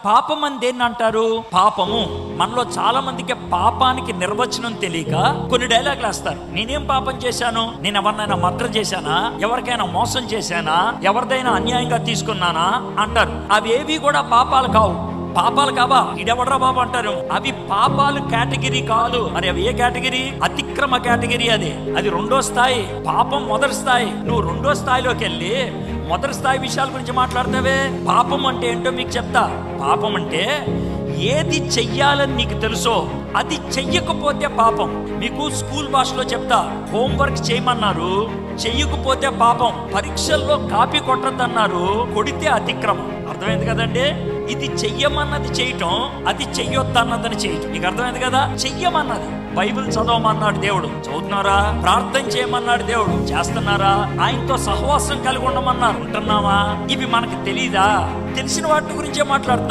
పాపం అని దేన్ని అంటారు? పాపము. మనలో చాలా మందికి పాపానికి నిర్వచనం తెలియక కొన్ని డైలాగులు వేస్తారు. నేనేం పాపం చేశాను? నేను ఎవరినైనా మర్డర్ చేశానా? ఎవరికైనా మోసం చేశానా? ఎవరిదైనా అన్యాయంగా తీసుకున్నానా అంటారు. అవేవి కూడా పాపాలు కావు. పాపాలు కావా? ఇడెవడరా బాబు అంటారు. అవి పాపాలు కేటగిరీ కాదు. మరి అవి ఏ కేటగిరీ? అతిక్రమ కేటగిరీ. అది రెండో స్థాయి. పాపం మొదటి స్థాయి. నువ్వు రెండో స్థాయిలోకి వెళ్ళి మొదటి స్థాయి విషయాల గురించి మాట్లాడతావే. పాపం అంటే ఏంటో మీకు చెప్తా. పాపం అంటే ఏది చెయ్యాలని నీకు తెలుసో అది చెయ్యకపోతే పాపం. మీకు స్కూల్ భాషలో చెప్తా. హోంవర్క్ చేయమన్నారు, చెయ్యకపోతే పాపం. పరీక్షల్లో కాపీ కొట్టద్దన్నారు, కొడితే అతిక్రమం. అర్థమైంది కదండి? ఇది చెయ్యమన్నది చేయటం, అది చెయ్యొద్దన్నదని చేయటం. నీకు అర్థమైంది కదా? చెయ్యమన్నది బైబిల్ చదవమన్నాడు దేవుడు, చదువుతున్నారా? ప్రార్థన చేయమన్నాడు దేవుడు, చేస్తున్నారా? ఆయనతో సహవాసం కలిగి ఉండమన్నారు, ఉంటున్నావా? ఇవి మనకు తెలీదా? తెలిసిన వాటి గురించే మాట్లాడుతున్నా.